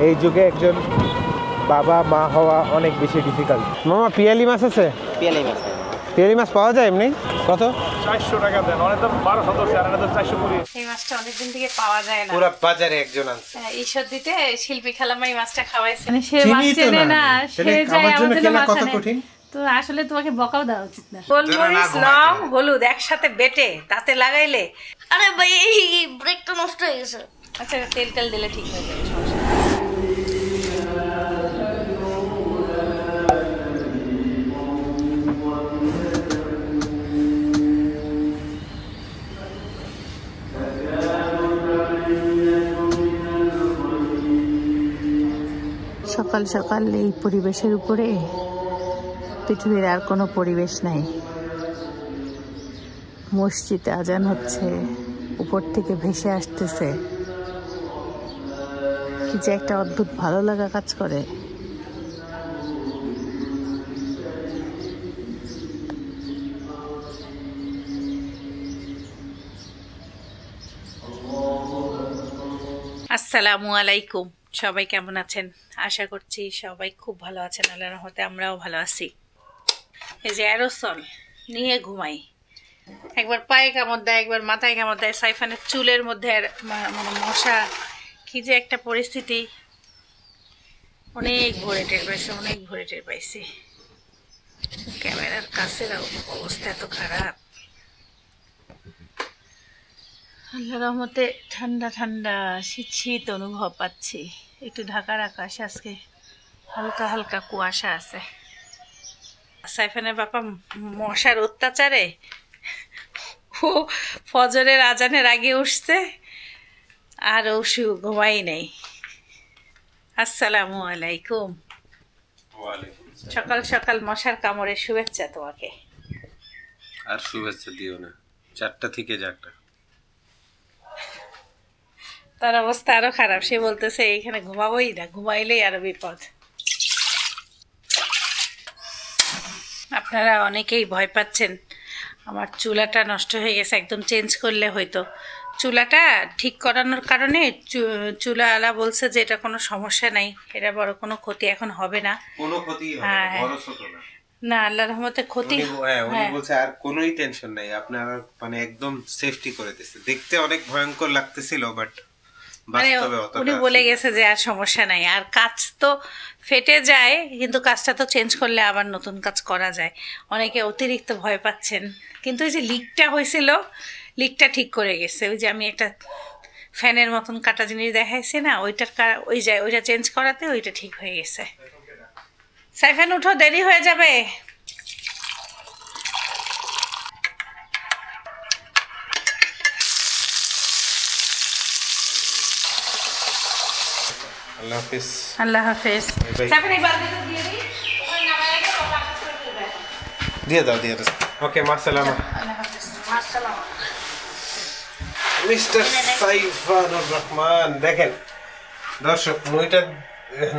এই যুগে একজন বাবা মা হওয়া অনেক বেশি ডিফিকাল্ট। মামা পিয়ালি মাছ আছে? পিয়ালি মাছ পাওয়া যায় এমনি? কত? 400 টাকা দেন। অনেক তো 1200 আর এটা 420। এই মাছটা অনেকদিন থেকে পাওয়া যায় না। পুরো বাজারে একজন আছে। ঈশ্বর দিতে শিল্পী খালাম্মা এই মাছটা খাওয়াইছে। মানে সে মাছ চেনে না, সে যায় আমাদের মাছ কত আনে। কঠিন। তো আসলে তোমাকে বকাও দেওয়া উচিত না। গোলমরিচ, লং, হলুদ একসাথে বেটে তাতে লাগাইলে, আরে ভাই এই ব্রেকটা নষ্ট হয়ে গেছে। আচ্ছা তেল দিলে ঠিক হয়ে যাবে, সমস্যা নেই। সকাল সকাল এই পরিবেশের উপরে পৃথিবীর আর কোনো পরিবেশ নাই। মসজিদে আজান হচ্ছে, উপর থেকে ভেসে আসতেছে, কি যে একটা অদ্ভুত ভালো লাগা কাজ করে। আসসালামু আলাইকুম, সবাই কেমন আছেন? আশা করছি সবাই খুব ভালো আছেন। আল্লাহর রহমতে আমরাও ভালো আছি। এই যে অ্যারোসল নিয়ে ঘুমাই, একবার পায়ে কামড় দেয়, একবার মাথায় কামড় দেয়। সাইফানের চুলের মধ্যে মানে মশা, কি যে একটা পরিস্থিতি। অনেক ভোরে টের পাইছি। ক্যামেরার কাছের অবস্থা এত খারাপ। আল্লাহর রহমতে ঠান্ডা ঠান্ডা শীত অনুভব পাচ্ছি। একটু ঢাকার আকাশ, আজকে হালকা হালকা কুয়াশা আছে। সাইফানের বাবা মশার অত্যাচারে ও ফজরের আজানের আগে উঠছে, আর ও ঘুমাই নেই। আসসালামু আলাইকুম। সকাল সকাল মশার কামড়ের শুভেচ্ছা তোমাকে। আর শুভেচ্ছা দিও না, 4টা থেকে জাগটা। তার অবস্থা আরো খারাপ, সে বলতেছে এইখানে ঘুমাবোই না, ঘুমাইলেই আরো বিপদ। আপনারা অনেকেই ভয় পাচ্ছেন আমার চুলাটা নষ্ট হয়ে গেছে, একদম চেঞ্জ করলে হয়তো। চুলাটা ঠিক করানোর কারণে চুলাওয়ালা বলছে যে এটা কোনো সমস্যা নাই, এটা বড় কোনো ক্ষতি এখন হবে না। কোনো ক্ষতি হবে না, বড় ছোট না। না, আল্লাহর রহমতে ক্ষতি উনি বলছে আর কোনোই টেনশন নাই, আপনারা মানে একদম সেফটি করে দিয়েছে। দেখতে অনেক ভয়ঙ্কর লাগতেছিল, বাট মানে উনি বলে গেছে যে আর সমস্যা নাই। আর কাজ তো ফেটে যায়, কিন্তু কাজটা তো চেঞ্জ করলে আবার নতুন কাজ করা যায়। অনেকে অতিরিক্ত ভয় পাচ্ছেন, কিন্তু ওই যে লিকটা হয়েছিল, লিকটা ঠিক করে গেছে। ওই যে আমি একটা ফ্যানের মতন কাটা জিনিস দেখাইছি না, ওইটা চেঞ্জ করাতে ওইটা ঠিক হয়ে গেছে। সাইফান উঠো, দেরি হয়ে যাবে। আল্লাহ হাফেজ। আল্লাহ হাফেজ। দিয়ে দাও। ওকে, মাসসালামা। মিস্টার সাইফানুর রহমান। দেখেন দর্শক,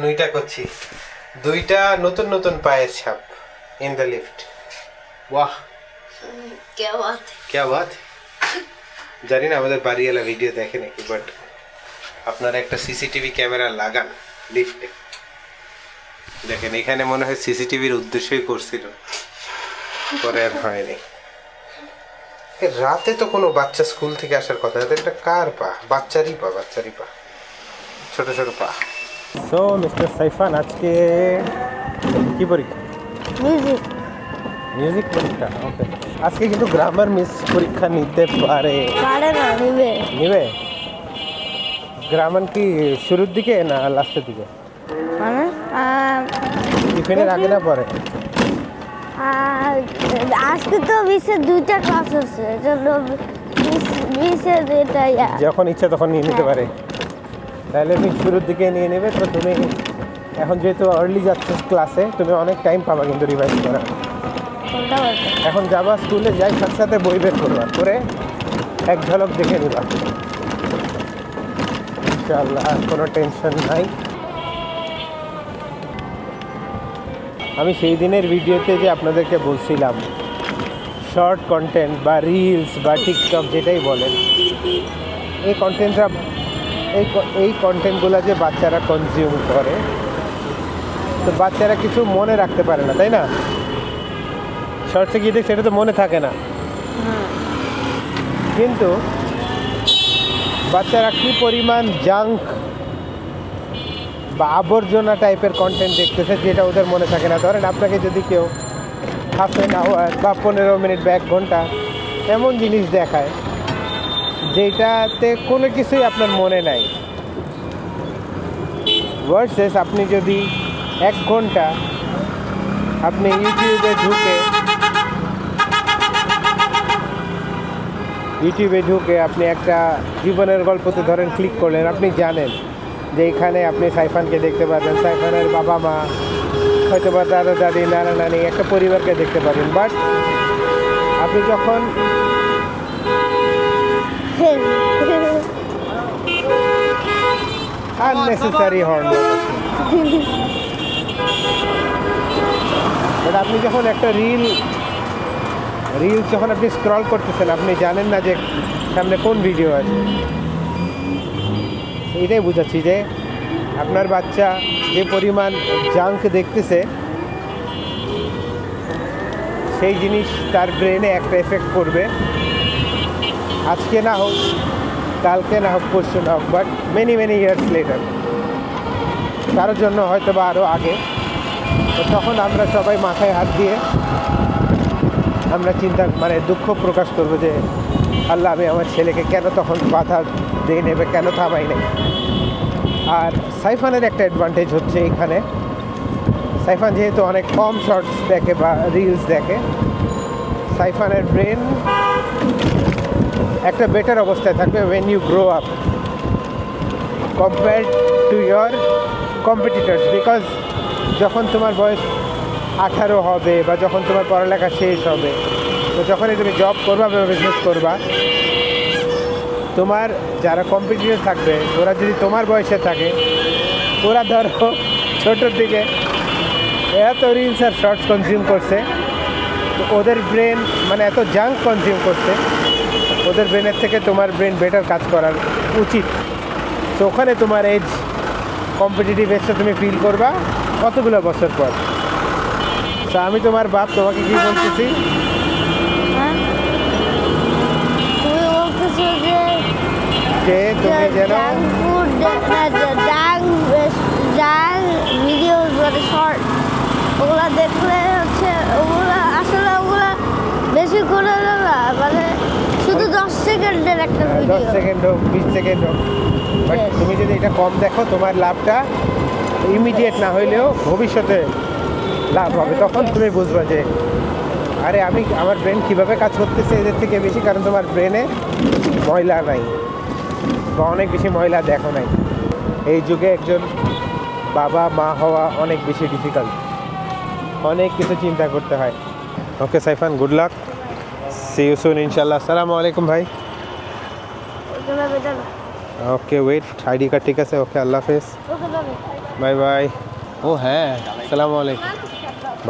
নুইটা করছি, 2টা নতুন নতুন পায়ের ছাপ ইন দ্য লিফট। বাহ, क्या बात। জানি না আমাদের বাড়িওয়ালা ভিডিও দেখে নাকি, বাট আপনারা একটা সিসিটিভি ক্যামেরা লাগান লিফটে। দেখেন এখানে মনে হয় সিসিটিভির উদ্দেশ্যই করছিল, পরে আর হয়নি। রাতে তো কোনো বাচ্চা স্কুল থেকে আসার কথা, এটা কার পা? বাচ্চারই পা, ছোট ছোট পা। সো মিস্টার সাইফান, আজকে কি পরীক্ষা? মিউজিক পরীক্ষা। ওকে, আজকে কিন্তু গ্রামার মিস পরীক্ষা নিতে পারে না। নিবে? গ্রামার কি শুরুর দিকে না লাস্টের দিকে? মানে টিফিনের আগে না পরে? আজকে তো 20-এর 2টা ক্লাস আছে, যখন ইচ্ছা তখন নিয়ে নিতে পারে। তাহলে তুমি শুরুর দিকে নিয়ে নেবে। তো তুমি এখন যেহেতু আর্লি যাচ্ছ ক্লাসে, তুমি অনেক টাইম পাবা কিন্তু রিভাইজ করার। এখন যাবা স্কুলে, যাই সাথে সাথে বই বের করবা, করে এক ঝলক দেখে নিবা। ইনশাআল্লাহ কোনো টেনশন নাই। আমি সেই দিনের ভিডিওতে যে আপনাদেরকে বলছিলাম, শর্ট কন্টেন্ট বা রিলস বা টিকটক যেটাই বলেন, এই কন্টেন্টটা এই কন্টেন্টগুলো যে বাচ্চারা কনজিউম করে, তো বাচ্চারা কিছু মনে রাখতে পারে না, তাই না? শর্টসে গিয়ে দেখছে, সেটা তো মনে থাকে না। কিন্তু বাচ্চারা কি পরিমাণ জাঙ্ক বা আবর্জনা টাইপের কন্টেন্ট দেখতেছে যেটা ওদের মনে থাকে না। ধরেন আপনাকে যদি কেউ হাফ অ্যান আওয়ার বা 15 মিনিট বা 1 ঘন্টা এমন জিনিস দেখায় যেটাতে কোনো কিছুই আপনার মনে নাই, ভার্সেস আপনি যদি 1 ঘন্টা আপনি ইউটিউবে ঢুকে আপনি একটা জীবনের গল্পতে ধরেন ক্লিক করলেন, আপনি জানেন যে এখানে আপনি সাইফানকে দেখতে পারবেন, সাইফানের বাবা মা, হয়তো বা দাদা দাদি, নানা নানি, একটা পরিবারকে দেখতে পারবেন। বাট আপনি যখন আননেসেসারি হর্ন, বাট আপনি যখন একটা রিল যখন আপনি স্ক্রল করতেছেন, আপনি জানেন না যে সামনে কোন ভিডিও আছে। এটাই বুঝাচ্ছি যে আপনার বাচ্চা যে পরিমাণ জাঙ্ক দেখতেছে, সেই জিনিস তার ব্রেনে একটা এফেক্ট করবে। আজকে না হোক, কালকে না হোক, পরশু না হোক, বাট মেনি ইয়ার্স লেটার, কারোর জন্য হয়তো বা আরও আগে। তো তখন আমরা সবাই মাথায় হাত দিয়ে আমরা দুঃখ প্রকাশ করবো যে আল্লাহ, আমি আমার ছেলেকে কেন তখন বাধা দিয়ে নেবে, কেন থামাই নেই। আর সাইফানের একটা অ্যাডভান্টেজ হচ্ছে এখানে, সাইফান যেহেতু অনেক কম শর্টস দেখে বা রিলস দেখে, সাইফানের ব্রেন একটা বেটার অবস্থায় থাকবে when you grow up compared to your competitors, because যখন তোমার বয়স 18 হবে বা যখন তোমার পড়ালেখা শেষ হবে, তো যখনই তুমি জব করবা বা বিজনেস করবা, তোমার যারা কম্পিটিটর থাকবে ওরা যদি তোমার বয়সে থাকে, ওরা ধরো ছোটোর দিকে এত রিলস আর শর্টস কনজিউম করছে, তো ওদের ব্রেন এত জাঙ্ক কনজিউম করছে, ওদের ব্রেনের থেকে তোমার ব্রেন বেটার কাজ করার উচিত। তো ওখানে তোমার এজ, কম্পিটিটিভ এজটা তুমি ফিল করবা কতগুলো বছর পর। তো আমি তোমার বাপ, তোমাকে কি বলতেছি, যে তুমি যেন ওগুলা দেখলে হচ্ছে ওগুলা আসলে ওগুলা বেশি করে না, শুধু 10 সেকেন্ডের একটা ভিডিও, 10 সেকেন্ড হোক, 20 সেকেন্ড হোক, বাট তুমি যদি এটা কম দেখো, তোমার লাভটা ইমিডিয়েট না হইলেও ভবিষ্যতে লাভ হবে। তখন তুমি বুঝবা যে আরে আমার ব্রেন কীভাবে কাজ করতেছে এদের থেকে বেশি, কারণ তোমার ব্রেনে ময়লা নাই বা অনেক বেশি ময়লা দেখো নাই। এই যুগে একজন বাবা মা হওয়া অনেক বেশি ডিফিকাল্ট, অনেক কিছু চিন্তা করতে হয়। Okay Saifan, good luck, see you soon ইনশাল্লাহ। আসসালামু আলাইকুম ভাই। ওকে ওয়েট, আইডি কার্ড ঠিক আছে? ওকে, আল্লাহ হাফেজ, বাই বাই। ও হ্যাঁ, আসসালামু আলাইকুম।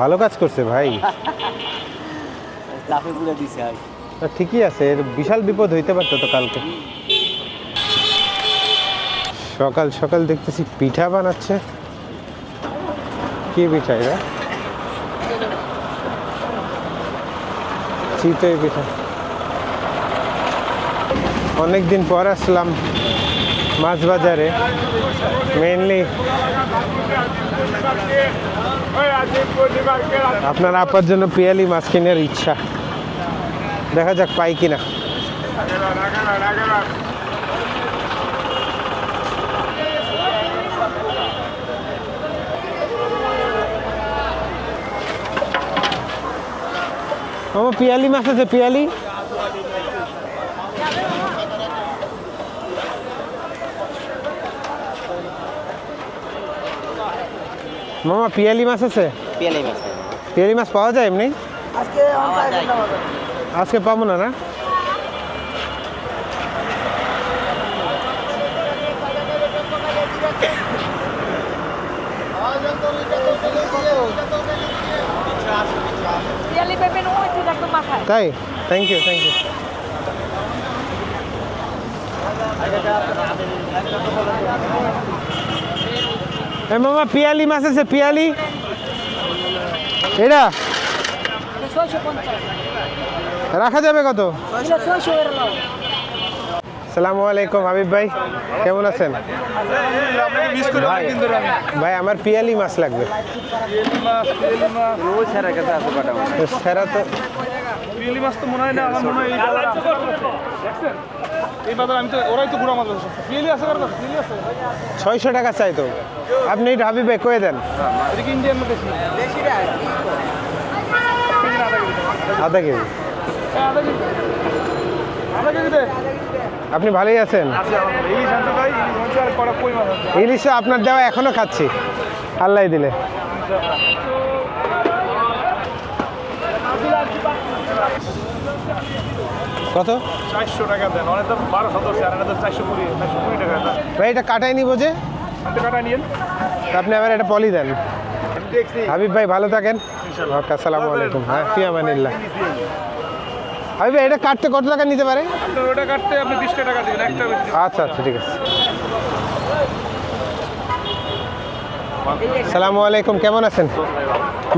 ভালো কাজ করছে ভাই, ঠিকই আছে, এর বিশাল বিপদ হইতে পারতো তো কালকে। সকাল সকাল দেখতেছি পিঠা বানাচ্ছে। কি পিঠা এরা? চিতই পিঠা। অনেকদিন পর আসলাম মাছ বাজারে, মেইনলি আপনার আপার জন্য পিয়ালি মাছ কেনার ইচ্ছা, দেখা যাক পাই কিনা। মামা পিয়ালি মাছ আছে? পিয়ালি মামা, পিয়ালি মাছ আছে? পিয়ালি মাছ পাওয়া যায় এমনি? আজকে পাবো না? না তাই? Thank you, thank you. মামা পিয়ালি মাছ আছে, পিয়ালি এটা রাখা যাবে কত? আসসালামু আলাইকুম হাবিব ভাই, কেমন আছেন? ভাই আমার পিয়ালি মাছ লাগবে। সেরা তো পিয়ালি মাছ তো মনে হয় না, আমার মনে হয় এই বাজার আমি তো ওরাই তো গুড়া মাছ পিয়ালি আছে, কার কাছে পিয়ালি আছে? 600 টাকা চাই তো, আপনি এটা হাবিব ভাই কয়ে দেন। এটা কি ইন্ডিয়ান মধ্যে আধা কেজি। আধা কেজি দে। আপনি ভালোই আছেন? ইলিশ আনতে ভাই, ইলিশ মাছ আর কড়া কই মাছ আছে। ইলিশ আপনার দেওয়া এখনো খাচ্ছি, আল্লাহ দিলে। কত? 400 টাকা দেন, অনেক তো 1200 আর এটা তো 420 টাকা না। ভাই এটা কাটাই নিব যে, আপনি কাটা নিয়েন। আপনি আবার এটা পলি দেন। হাবিব ভাই ভালো থাকেন। ওকে, আসসালামু আলাইকুম। হ্যাঁ, ফি আমানিল্লাহ। হাবিব ভাই এটা কাটতে কত টাকা নিতে পারে? আপনার ওটা কাটতে আপনি 20 টাকা দিবেন, একটা বেশি। আচ্ছা আচ্ছা, ঠিক আছে। আসসালামু আলাইকুম, কেমন আছেন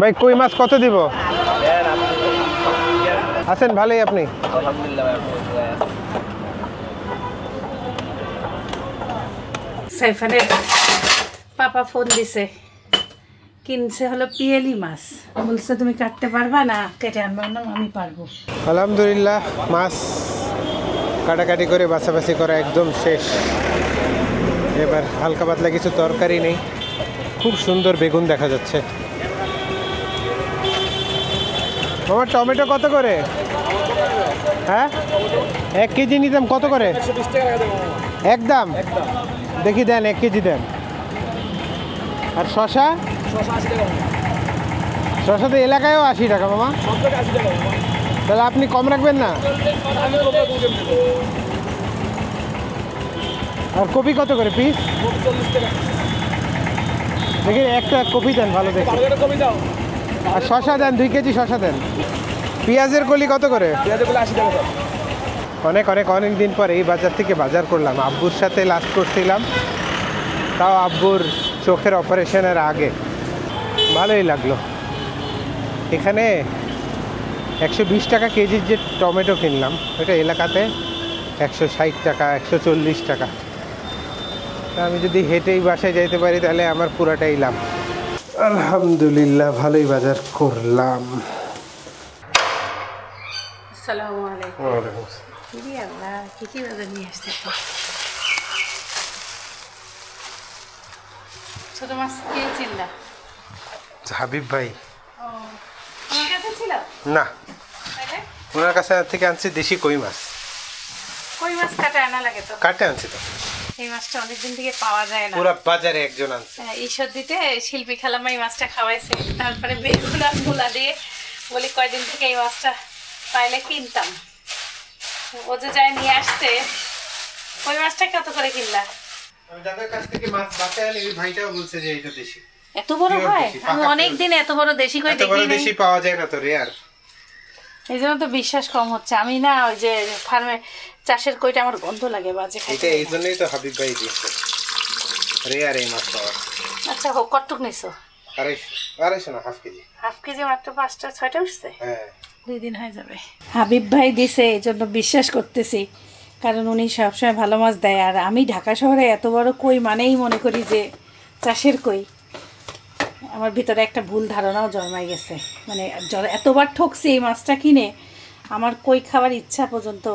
ভাই? কই মাছ কত দিব? আছেন ভালোই আপনি? সাইফানের পাপা ফোন দিছে, কিনছে হলো পিয়ালি মাছ, বলছে তুমি কাটতে পারবা না? কেটে আনবা না? আমি পারবো। আলহামদুলিল্লাহ, মাছ কাটাকাটি করে বাছাবাছি করা একদম শেষ। এবার হালকা পাতলা কিছু তরকারি নেই, খুব সুন্দর বেগুন দেখা যাচ্ছে। আমার টমেটো কত করে? হ্যাঁ, 1 কেজি নিতাম, কত করে? একদম। দেখি দেন, 1 কেজি দেন। আর শশা? শশা তো এলাকায়ও 80 টাকা মামা। তাহলে আপনি কম রাখবেন না? আর কপি কত করে পিস? দেখি একটা কপি দেন ভালো দেখে। আর শশা দেন, 2 কেজি শশা দেন। পেঁয়াজের কলি কত করে? অনেক দিন পরে এই বাজার থেকে বাজার করলাম। আব্বুর সাথে লাস্ট করছিলাম, তাও আব্বুর চোখের অপারেশনের আগে। ভালোই লাগলো। এখানে 120 টাকা কেজির যে টমেটো কিনলাম, এটা এলাকাতে 160 টাকা, 140 টাকা। আমি যদি হেঁটেই বাসায় যাইতে পারি তাহলে আমার পুরাটাই লাভ। আলহামদুলিল্লাহ, ভালোই বাজার করলাম। আসসালামু আলাইকুম। আল্লাহ, কি বাজার নিয়ে আসতে? ছোট মাছ কিনেছিল না হাবিব ভাই? আমার কাছে ছিল না, ওনার কাছে থেকে আনছি দেশি কই মাছ। কই মাছ কাটে আনা লাগে তো? কাটে আনছি তো। এই মাছটা অনেকদিন থেকে পাওয়া যায় না। পুরো বাজারে একজন আনছে। ঈশ্বর দিতে শিল্পী খালাম্মা এই মাছটা খাওয়াইছে, তারপরে বেগুন আর মূলা দিয়ে বলি কয়দিন থেকে এই মাছটা পাইলে কিনতাম। ও যে যায় নিয়ে আসতে। ওই মাছটা কত করে কিনলা? আমি যাদের কাছ থেকে মাছ বাছাই আনি, ভাইটাও বলছে যে এটা দেশি। এত বড় হয়? আমি অনেকদিন এত বড় দেশি কই দেখিনি। এত বড় দেশি পাওয়া যায় না তো, রেয়ার। এই জন্য তো বিশ্বাস কম হচ্ছে। আমি না ওই যে ফার্মে চাষের কইটা আমার গন্ধ লাগে, বাজে খাইতে। এটা এই জন্যই তো হাবিব ভাই দিয়েছে, রেয়ার এই মাছ পাওয়া। আচ্ছা, হোক, কতটুক নিছো? 250 না, হাফ কেজি মাত্র 5টা 6টা উঠছে। হ্যাঁ, 2 দিন হয়ে যাবে। হাবিব ভাই দিছে, এই জন্য বিশ্বাস করতেছি, কারণ উনি সবসময় ভালো মাছ দেয়। আর আমি ঢাকা শহরে এত বড় কই মানেই মনে করি যে চাষের কই। আমার ভিতরে একটা ভুল ধারণাও জন্মাই গেছে, মানে এতবার ঠকছি এই মাছটা কিনে, আমার কই খাওয়ার ইচ্ছা পর্যন্ত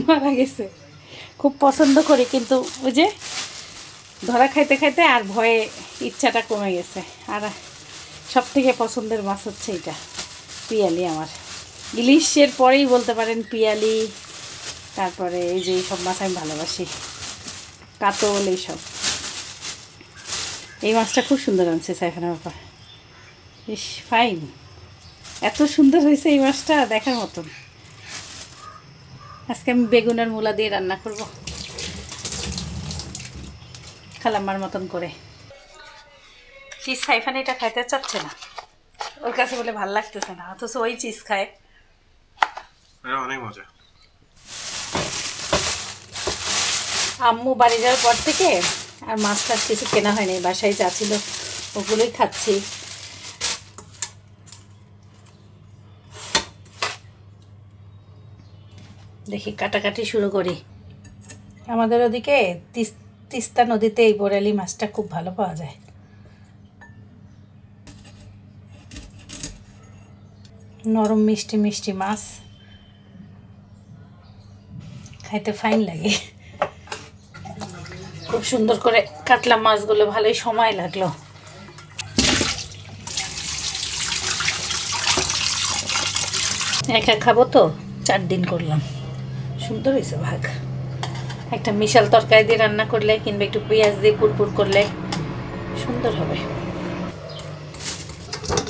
মারা গেছে। খুব পছন্দ করি, কিন্তু ওই যে ধরা খাইতে খাইতে আর ভয়ে ইচ্ছাটা কমে গেছে। আর সব থেকে পছন্দের মাছ হচ্ছে এটা, পিয়ালি। আমার ইলিশের পরেই বলতে পারেন পিয়ালি, তারপরে এই যে সব মাছ আমি ভালোবাসি, কাতল, এইসব। এই মাছটা খুব সুন্দর আনছে সাইফানের ব্যাপার, বেশ ফাইন, এত সুন্দর হয়েছে এই মাছটা, দেখার মতন। আজকে আমি বেগুন আর মূলা দিয়ে রান্না করব, খালাম্মার মতন করে। চিজ সাইফান এটা খাইতে চাচ্ছে না, ওর কাছে বলে ভাল লাগতেছে না, অথচ ওই চিজ খায়। অনেক মজা। আম্মু বাড়ি যাওয়ার পর থেকে আর মাছ টাছ কিছু কেনা হয়নি, বাসায় যা ছিল ওগুলোই খাচ্ছি। দেখি কাটাকাটি শুরু করি। আমাদের ওদিকে তিস্তা নদীতে এই বোরালি মাছটা খুব ভালো পাওয়া যায়। নরম মিষ্টি মিষ্টি মাছ, খাইতে ফাইন লাগে। খুব সুন্দর করে কাটলাম মাছগুলো, ভালোই সময় লাগলো। একা খাবো তো 4 দিন করলাম, সুন্দর হয়েছে ভাগ। একটা মিশাল তরকারি দিয়ে রান্না করলে কিংবা একটু পেঁয়াজ দিয়ে পুরপুর করলে সুন্দর হবে।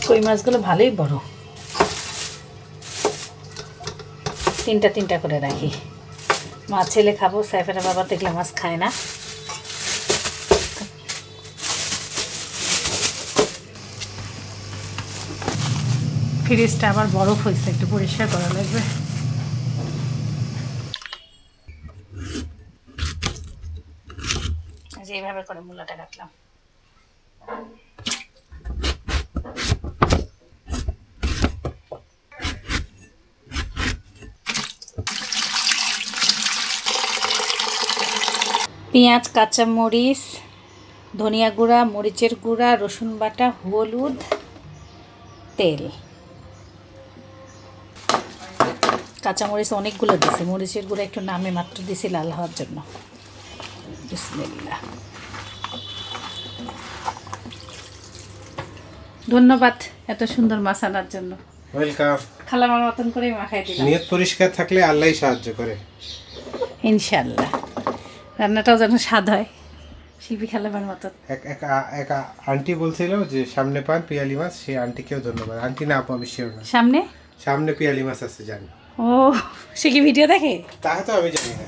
কই মাছগুলো ভালোই বড়, 3টা করে রাখি। মা ছেলে খাবো, সাইফেরা বাবা দেখলে মাছ খায় না। ফ্রিজটা আবার বরফ হয়েছে, একটু পরিষ্কার করা লাগবে। এইভাবে করে মূলাটা কাটলাম। পেঁয়াজ, কাঁচামরিচ, ধনিয়া গুঁড়া, মরিচের গুঁড়া, রসুন বাটা, হলুদ, তেল। কাঁচামরিচ অনেকগুলো দিছি, মরিচের গুঁড়া একটু নামে মাত্র দিছি লাল হওয়ার জন্য। বিসমিল্লাহ। ধন্যবাদ এত সুন্দর মাছ আনার জন্য। ওয়েলকাম। খালামার মতন করে মাখাই দিলাম। নিয়ত পরিষ্কার থাকলে আল্লাহই সাহায্য করে ইনশাআল্লাহ। রান্নাটাও যেন স্বাদ হয় শিল্পী খালামার মতন। এক আন্টি বলছিল যে সামনে পান পিয়ালি মাছ, সেই আন্টিকেও ধন্যবাদ। আন্টি না আপু আমি শিওর না। সামনে পিয়ালি মাছ আছে জানি। ও, সে কি ভিডিও দেখে? তা তো আমি জানি না।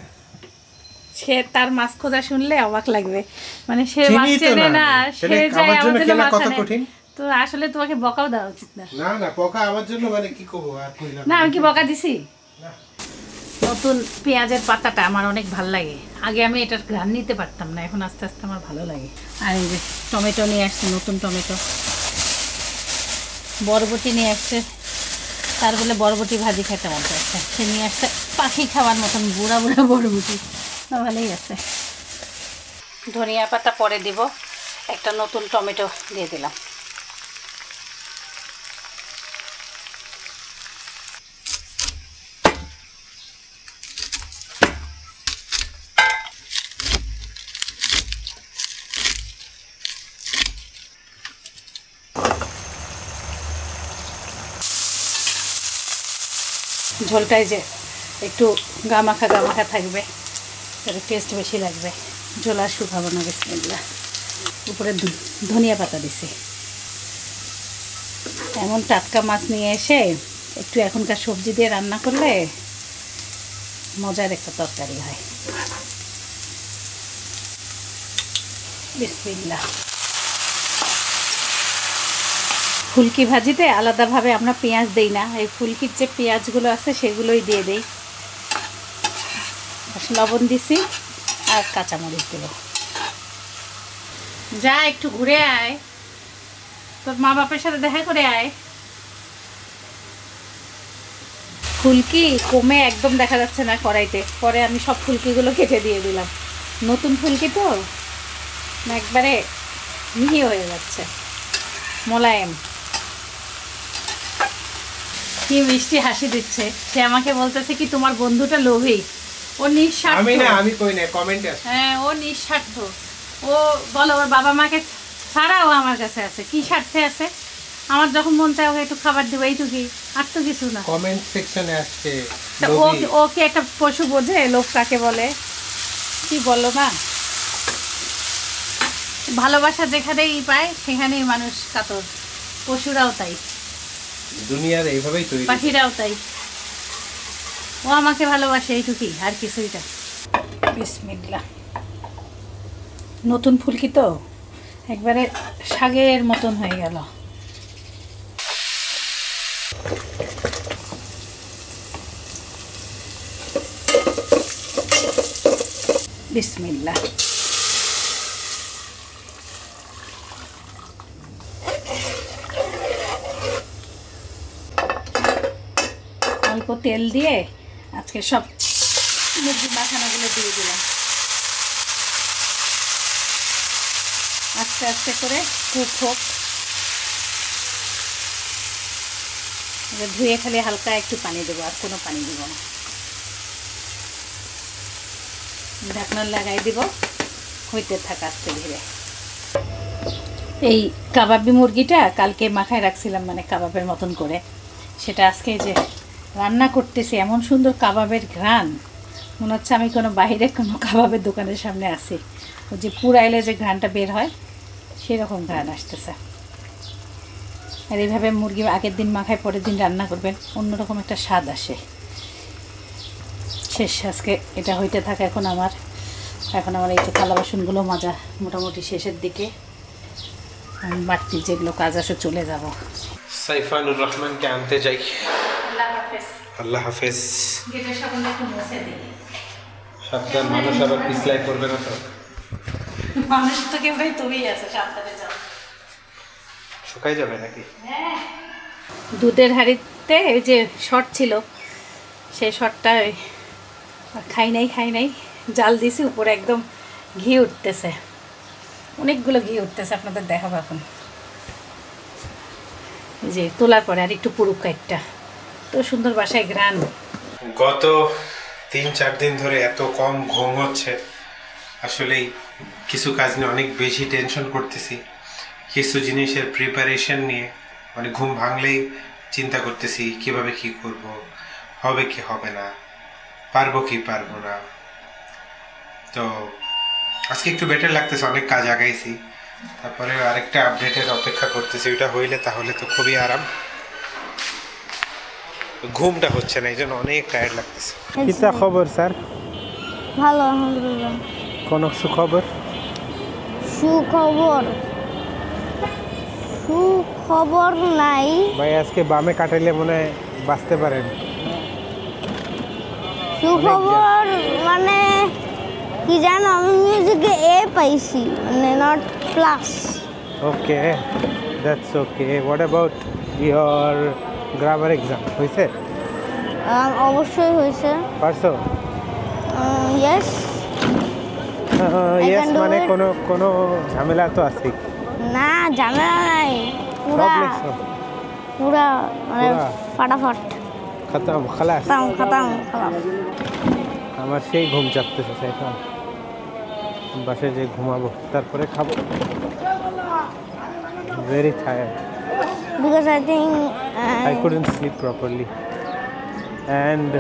সে তার মাছ খোঁজা শুনলে অবাক লাগবে, মানে সে মাছ চেনে না, সে যায় আমাদের জন্য মাছ আনে। তো আসলে তোমাকে বকাও দেওয়া উচিত না। না না, বকা আমার জন্য মানে কি করবো আর কইলাম না, আমি কি বকা দিছি? নতুন পেঁয়াজের পাতাটা আমার অনেক ভালো লাগে। আগে আমি এটার ঘ্রাণ নিতে পারতাম না, এখন আস্তে আস্তে আমার ভালো লাগে। আর এই যে টমেটো নিয়ে আসছে, নতুন টমেটো। বরবটি নিয়ে আসছে, তার বলে বরবটি ভাজি খেতে মন চাচ্ছে। সে নিয়ে আসছে পাখি খাওয়ার মতন বুড়া বুড়া বরবটি, ভালোই আছে। ধনিয়া পাতা পরে দিব, একটা নতুন টমেটো দিয়ে দিলাম। ঝোলটাই যে একটু গামাখা থাকবে, তাহলে টেস্ট বেশি লাগবে। ঝোল আর শুকাবো না। বিসমিল্লাহ। উপরে ধনিয়া পাতা দিছি। এমন টাটকা মাছ নিয়ে এসে একটু এখনকার সবজি দিয়ে রান্না করলে মজার একটা তরকারি হয়। বিসমিল্লাহ। ফুলকি ভাজিতে আলাদাভাবে আমরা পেঁয়াজ দেই না, এই ফুলকির যে পেঁয়াজগুলো আছে সেগুলোই দিয়ে দেই। লবণ দিছি আর কাঁচামরিচ দেব। যা একটু ঘুরে আয়, তোর মা বাপের সাথে দেখা করে আয়। ফুলকি কমে একদম দেখা যাচ্ছে না কড়াইতে, পরে আমি সব ফুলকিগুলো কেটে দিয়ে দিলাম। নতুন ফুলকি তো একবারে মিহি হয়ে যাচ্ছে, মোলায়েম। কি মিষ্টি হাসি দিচ্ছে সে, আমাকে বলতেছে কি তোমার বন্ধুটা লোভী, ও নিঃস্বার্থ। আমি না, আমি কই না, কমেন্টে আছে। হ্যাঁ, ও নিঃস্বার্থ। ও বলো ওর বাবা মাকে ছাড়াও আমার কাছে আছে। কি স্বার্থে আছে? আমার যখন মন চায় ওকে একটু খাবার দেবো, এইটুকুই, আর তো কিছু না। কমেন্ট সেকশনে আসছে ও কি একটা পশু বোঝে লোভ কাকে বলে? কি বলো না, ভালোবাসা যেখানেই পায় সেখানেই মানুষ কাতর। পশুরাও তাই, দুনিয়ার এইভাবেই তৈরি, পাখিরাও তাই। ও আমাকে ভালোবাসে, এইটুকুই, আর কিছুই না। বিসমিল্লাহ। নতুন ফুলকি তো একবারে শাকের মতন হয়ে গেল। বিসমিল্লাহ। অল্প তেল দিয়ে আজকে সব মুরগি মাখানাগুলো দিয়ে দিলাম। আস্তে আস্তে করে কুক হোক। ধুয়ে খালি হালকা একটু পানি দেবো, আর কোনো পানি দেবো না। ঢাকনা লাগাই দিব, হইতে থাক আস্তে ধীরে। এই কাবাবি মুরগিটা কালকে মাখায় রাখছিলাম, মানে কাবাবের মতন করে। সেটা আজকে যে রান্না করতেছি, এমন সুন্দর কাবাবের ঘ্রাণ, মনে হচ্ছে আমি কোনো বাইরে কোনো কাবাবের দোকানের সামনে আছি। ওই যে পুরাইলে যে ঘ্রাণটা বের হয়, সেরকম ঘ্রাণ আসতেছে। আর এইভাবে মুরগি আগের দিন মাখায় পরের দিন রান্না করবেন, অন্যরকম একটা স্বাদ আসে। শেষ আজকে এটা হইতে থাকে। এখন আমার এই যে থালা বাসনগুলো মাজা মোটামুটি শেষের দিকে। বাড়তি যেগুলো কাজ আছে চলে যাব। সাইফানুর রহমানকে আনতে যাই। আল্লাহ হাফেজ। গেটের সামনে একটু মুছে দিই। সাবধান, মানুষ আবার পিছলাই করবে না তো। মানুষ তো কেউ ভাই তুমিই আছে, সাবধানে যাও। শুকাই যাবে নাকি? দুধের হাঁড়িতে ওই যে শর্ট ছিল, সেই শর্টটা খাই নাই জাল দিছি, উপরে একদম ঘি উঠতেছে, অনেকগুলো ঘি উঠতেছে। আপনাদের দেখাবো এখন। এই যে তোলার পরে আর একটু পুরুক একটা, তো সুন্দর বাসায় ঘ্রাণ। গত 3-4 দিন ধরে এত কম ঘুম হচ্ছে, আসলেই কিছু কাজ নিয়ে অনেক বেশি টেনশন করতেছি। কিছু জিনিসের প্রিপারেশন নিয়ে মানে ঘুম ভাঙলেই চিন্তা করতেছি কিভাবে কি করব, হবে কি হবে না, পারবো কি পারবো না। তো আজকে একটু বেটার লাগতেছে, অনেক কাজ আগাইছি। তারপরে আরেকটা আপডেটের অপেক্ষা করতেছি, ওইটা হইলে তাহলে তো খুবই আরাম। ঘুমটা হচ্ছে না, এই জন্য অনেক টায়ার্ড লাগতেছে। কিতা খবর স্যার? ভালো, আলহামদুলিল্লাহ। কোন সুখবর? সুখবর নাই ভাই, আজকে বামে কাটাইলে মনে হয় বাঁচতে পারেন। সুখবর মানে কি জানো, আমি মিউজিকে এ পাইছি, মানে not plus. Okay, that's okay. What about your grammar exam? হয়েছে? অবশ্যই হয়েছে। পারছো? ইয়েস। ইয়েস মানে কোনো ঝামেলা তো আছে? না, ঝামেলা নাই, পুরা মানে ফাটাফাট খতম, খালাস। খতম। আমার সেই ঘুম চাপতেছে সাইফান, বাসায় যে ঘুমাবো, তারপরে খাবো। Very tired because I think I couldn't sleep properly and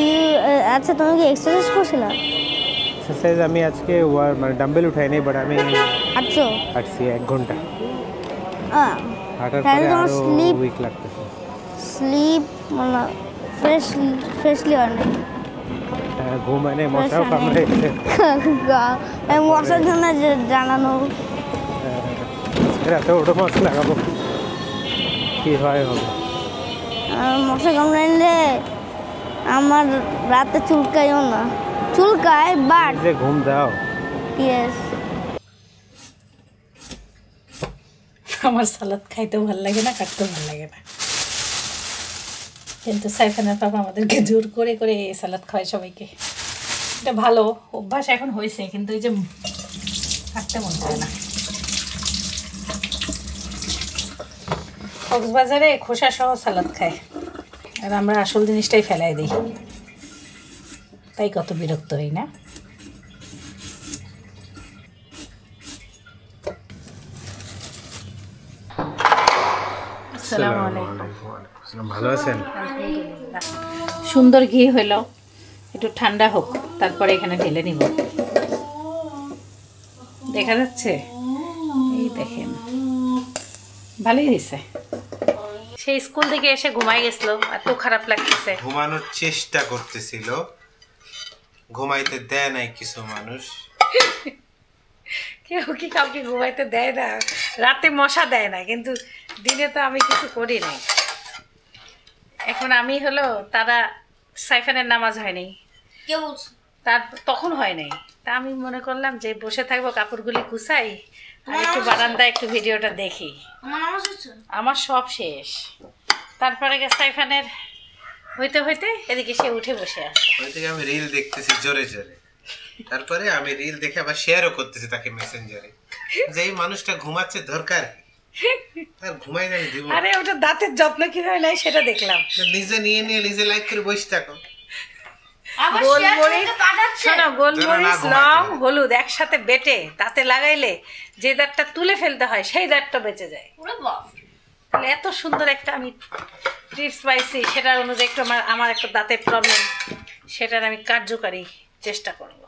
you আচ্ছা, তুমি কি এক্সারসাইজ করছিলা? এক্সারসাইজ আমি আজকে মানে ডাম্বেল উঠাই নাই, বাট আমি হাঁটছি 1 ঘন্টা। হাঁটার পরে আরো উইক লাগতেছে। স্লিপ মানে ফ্রেশলি হয় না। ঘুম মানে মশাও কামড়াইছে। মশার জন্য জানানো রাতে ওটা মাছ লাগাবো, কি হয় হবে। মশা কামড়াইলে আমার রাতে চুলকাইও না, চুলকায় বাট যে ঘুম দাও। ইয়েস। আমার সালাদ খাইতেও ভালো লাগে না, কাটতেও ভালো লাগে না, কিন্তু সাইফানের বাবা আমাদেরকে জোর করে করে সালাদ খাওয়ায় সবাইকে। এটা ভালো অভ্যাস এখন হয়েছে, কিন্তু এই যে কাটতে মন চায় না। কক্সবাজারে খোসা সহ সালাদ খায়, আর আমরা আসল জিনিসটাই ফেলাই দিই, তাই কত বিরক্ত হই না। আসসালামু আলাইকুম। ভালো আছেন? সুন্দর ঘি হইলো, একটু ঠান্ডা হোক, তারপরে এখানে ঢেলে নিব। দেখা যাচ্ছে? এই দেখেন, ভালোই হয়েছে। সেই স্কুল থেকে এসে ঘুমাই গেছিল, এত খারাপ লাগতেছে। ঘুমানোর চেষ্টা করতেছিল, ঘুমাইতে দেয় নাই কিছু মানুষ। কেউ কি কাউকে ঘুমাইতে দেয় না? রাতে মশা দেয় না, কিন্তু দিনে তো আমি কিছু করি নাই। এখন আমি হলো তারা সাইফানের নামাজ হয়নি, তার তখন হয় নাই, তা আমি মনে করলাম যে বসে থাকবো কাপড়গুলি গুছাই আর একটু বারান্দায় একটু ভিডিওটা দেখি। আমার সব শেষ। তারপরে সাইফানের হইতে হইতে এদিকে সে উঠে বসে আছে। ওইদিকে আমি রিল দেখতেছি জোরে জোরে, তারপরে আমি রিল দেখে আবার শেয়ারও করতেছি তাকে মেসেঞ্জারে, যে এই মানুষটা ঘুমাচ্ছে দরকার আর ঘুমাই না দিব। আরে ওটা দাঁতের যত্ন কিভাবে নাই সেটা দেখলাম। নিজে নিয়ে নিয়ে নিজে লাইক করে বসে থাকো। গোলমরিচ শোনো, গোলমরিচ লং হলুদ একসাথে বেটে দাঁতে লাগাইলে যে দাঁতটা তুলে ফেলতে হয় সেই দাঁতটা বেঁচে যায়। তাহলে এত সুন্দর একটা আমি টিপস পাইছি, সেটার অনুযায়ী একটু আমার একটা দাঁতের প্রবলেম, সেটার আমি কার্যকারী চেষ্টা করব।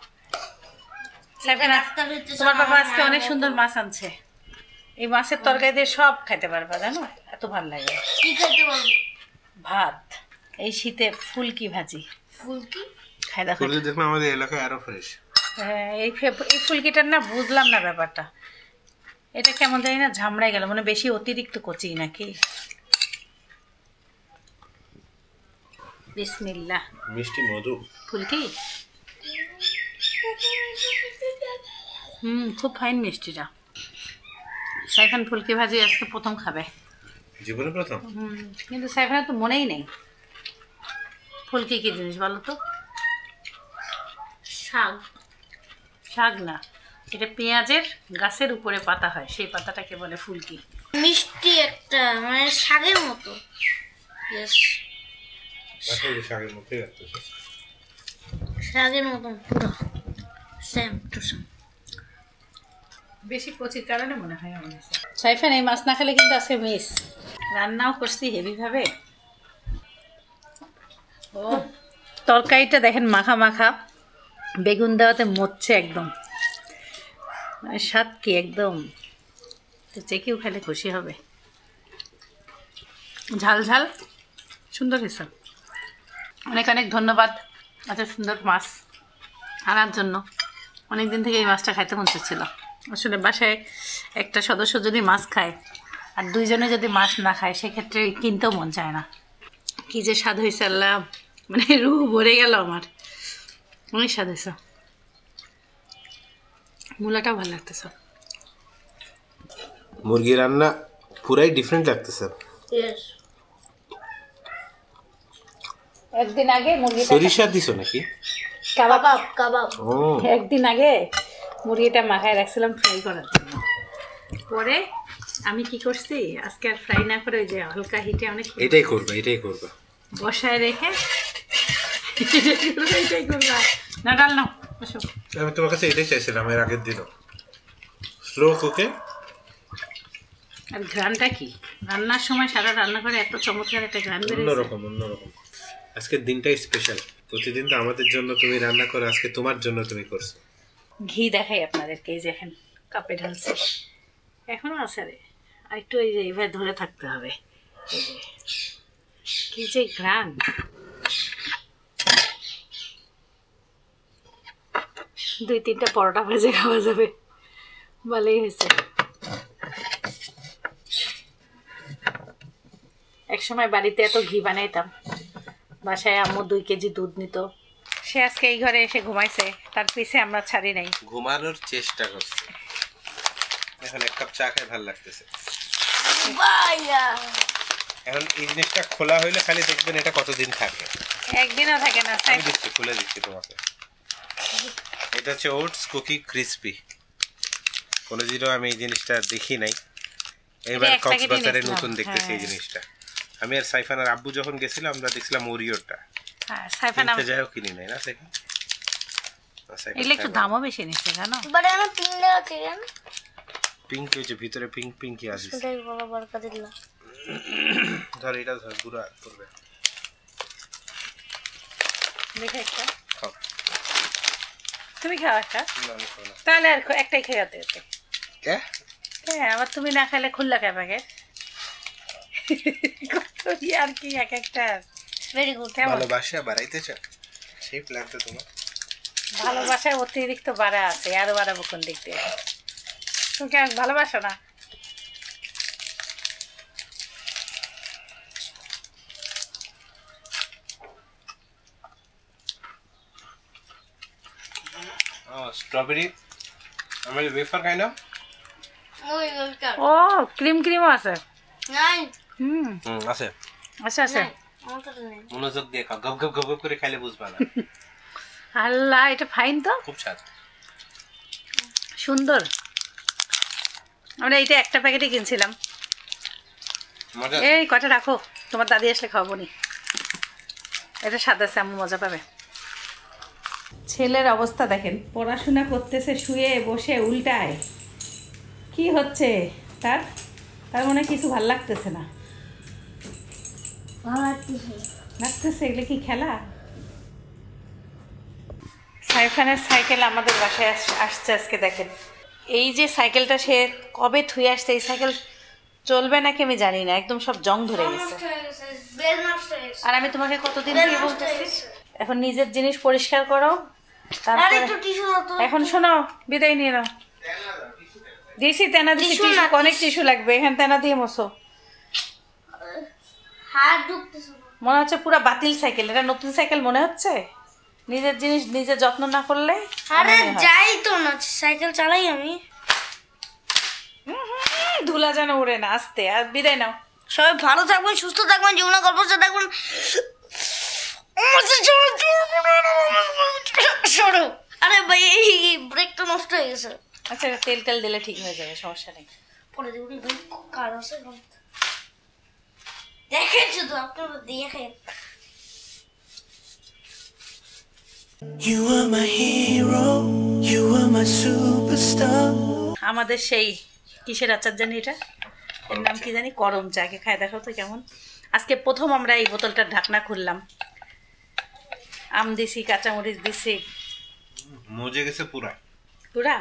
তোমার বাবা আজকে অনেক সুন্দর মাছ আনছে, এই মাছের তরকারি দিয়ে সব খাইতে পারবা, জানো এত ভালো লাগে। ভাত, এই শীতে ফুলকি ভাজি, ফুলকি খাই দেখো। ফুলকি দেখলাম আমাদের এলাকায় আরো ফ্রেশ। হ্যাঁ, এই ফুলকিটার না বুঝলাম না ব্যাপারটা, এটা কেমন জানি না ঝামড়াই গেল, মানে বেশি অতিরিক্ত কচি নাকি। বিসমিল্লাহ। মিষ্টি মধু ফুলকি খুব ফাইন মিষ্টিটা। সাইফান ফুলকি ভাজি আজকে প্রথম খাবে, জীবনে প্রথম। কিন্তু সাইফানের তো মনেই নেই ফুলকি কি জিনিস বলো তো। শাক, শাক না, এটা পেঁয়াজের গাছের উপরে পাতা হয়, সেই পাতাটাকে বলে ফুলকি। মিষ্টি একটা মানে শাকের মতো। আসলে শাকের মতোই লাগতেছে, শাকের মতন পুরো সেম টু সেম। বেশি কচির কারণে মনে হয় আমাদের। সাইফান এই মাছ না খেলে কিন্তু আজকে মিস। রান্নাও করছি হেভিভাবে। ও তরকারিটা দেখেন মাখা মাখা, বেগুন দেওয়াতে মরছে একদম, মানে স্বাদ কি একদম, তো যে কেউ খেলে খুশি হবে। ঝাল ঝাল সুন্দর হয়েছে। অনেক অনেক ধন্যবাদ এত সুন্দর মাছ আনার জন্য। অনেক দিন থেকে এই মাছটা খাইতে মন চাচ্ছিল। আসলে বাসায় একটা সদস্য যদি মাছ খায় আর দুইজনে যদি মাছ না খায় সেক্ষেত্রে কিনতেও মন চায় না। কী যে স্বাদ হয়েছে আল্লাহ, মানে রুহ ভরে গেল আমার, অনেক স্বাদ হয়েছে। মূলাটাও ভালো লাগতেছে। মুরগি রান্না পুরাই ডিফারেন্ট লাগতেছে। একদিন আগে মুরগিটা সরিষা দিছো নাকি? কাবাব কাবাব। ও একদিন আগে মুরগিটা মাখায় রাখছিলাম ফ্রাই করার জন্য। পরে আমি কি করছি, আজকে আর ফ্রাই না করে ওই যে হালকা হিটে অনেক এটাই করবা, এটাই করবা, বসায় রেখে এটাই করবা না। ডাল নাও, বসো। আমি তোমার কাছে এটাই চাইছিলাম এর আগের দিনও, স্লো কুকে। আর ঘ্রাণটা কি, রান্নার সময় সারা রান্না করে এত চমৎকার একটা ঘ্রাণ বেরোয়। অন্যরকম অন্যরকম। আজকের দিনটাই স্পেশাল। প্রতিদিন তো আমাদের জন্য তুমি রান্না করো, আজকে তোমার জন্য তুমি করছো। ঘি দেখাই আপনাদেরকে, এই যে এখন কাপে ঢালছে, এখনো আছে রে, আর একটু এই যে এইভাবে ধরে থাকতে হবে। এই যে কি যে ঘ্রাণ, দুই তিনটা পরোটা ভেজে খাওয়া যাবে, ভালোই হয়েছে। একসময় বাড়িতে এত ঘি বানাইতাম, বাসায় আম্মু 2 কেজি দুধ নিত। সে আজকে এই ঘরে এসে ঘুমাইছে, তার পিছে আমরা ছাড়ি নাই, ঘুমানোর চেষ্টা করছে। এখন এক কাপ চা খেয়ে ভালো লাগতেছে। এখন এই জিনিসটা খোলা হইলে খালি দেখবেন এটা কতদিন থাকে। একদিনও থাকে না। আমি দিচ্ছি, খুলে দিচ্ছি তোমাকে। এটা হচ্ছে ওটস কুকি ক্রিসপি। কোনোদিনও আমি এই জিনিসটা দেখি নাই, এবার কক্সবাজারে নতুন দেখতেছি এই জিনিসটা। আমি আর সাইফান আর আব্বু যখন গেছিলাম আমরা দেখছিলাম ওরিওটা। হ্যাঁ, সাইফান যাইও কিনি নাই না সাইফান। এগুলো একটু দামও বেশি নিচ্ছে জানো। বারে আমার পিন দেওয়া আছে কেন? পিঙ্ক হচ্ছে ভিতরে, পিঙ্ক পিঙ্কই আছে। সেটাই বড় বরকত দিলা। ধর এটা ধর গুঁড়া করবে। দেখে একটা খাও। তুমি খাও একটা। না আমি খাবো না। তাহলে আর একটাই খেয়ে যেতে হতে। কে? হ্যাঁ, আবার তুমি না খাইলে খুললা খাই প্যাকেট। আর কি এক একটা। Very good. ভালোবাসা বাড়াইতে চাও? সেই প্ল্যান তো তোমার। ভালোবাসায় অতিরিক্ত বাড়া আছে, আরো বাড়াবো কোন দিক দিয়ে? তুমি কি ভালোবাসো না? স্ট্রবেরি আমি ওয়েফার খাই না ও ক্রিম ক্রিমও আছে নাই আছে আচ্ছা আচ্ছা আমার কাছে নেই মনোযোগ দিয়ে খাও গপ গপ গপ গপ করে খাইলে বুঝবা না আল্লাহ এটা ফাইন তো খুব স্বাদ সুন্দর আমরা এইটা একটা প্যাকেটে কিনছিলাম মজা এই কটা রাখো তোমার দাদি আসলে খাওয়াবো নি এটা সাদা আম্মু মজা পাবে ছেলের অবস্থা দেখেন পড়াশোনা করতেছে শুয়ে বসে উল্টায় কি হচ্ছে তার তার মনে হয় কিছু ভাল লাগতেছে না ভালো লাগতেছে লাগতেছে এগুলো কি খেলা সাইফানের সাইকেল আমাদের বাসায় আসছে আজকে দেখেন এই যে সাইকেলটা সে কবে থুয়ে আসছে এই সাইকেল চলবে নাকি আমি জানি না একদম সব জং ধরে গেছে বেল নষ্ট হয়ে গেছে আর আমি তোমাকে কতদিন থেকে বলতেছি এখন নিজের জিনিস পরিষ্কার করো তারপরে একটু টিস্যু দাও এখন শোনো বিদায় নিয়ে নাও দিছি তেনা দিছি টিস্যু টিস্যু না, অনেক টিস্যু লাগবে এখানে তেনা দিয়ে মোছো হাত ঢুকতেছে না। মনে হচ্ছে পুরো বাতিল সাইকেল এটা নতুন সাইকেল মনে হচ্ছে নিজের জিনিস নিজে যত্ন না করলে আরে এমনই হয়। যাই তো না সাইকেল চালাই আমি ধুলা যেন উড়ে না আস্তে আর বিদায় নাও সবাই ভালো থাকবেন সুস্থ থাকবেন জীবনে গল্প থাকবেন সরো আরে ভাই এই ব্রেকটা নষ্ট হয়ে গেছে আচ্ছা তেল তেল দিলে ঠিক হয়ে যাবে সমস্যা নেই পরে দেখুন ভাই কার আছে দেখেন শুধু আপনারা দেখেন You are my hero, you are my superstar. আমাদের সেই কিসের আচার জানি এটা এর নাম কি জানি করম চা কে খায় দেখো তো কেমন আজকে প্রথম আমরা এই বোতলটার ঢাকনা খুললাম আম দিছি কাঁচামরিচ দিছি মজে গেছে পুরা পুরা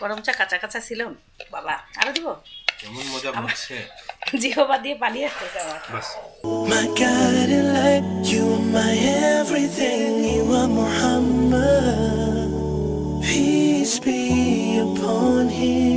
গরম চা কাঁচা কাঁচা ছিল বাবা আরো দিব কেমন মজা হচ্ছে জিহবা দিয়ে পানি আসতেছে আমার বাস My guiding light, you are my everything, you are Muhammad. Peace be upon him.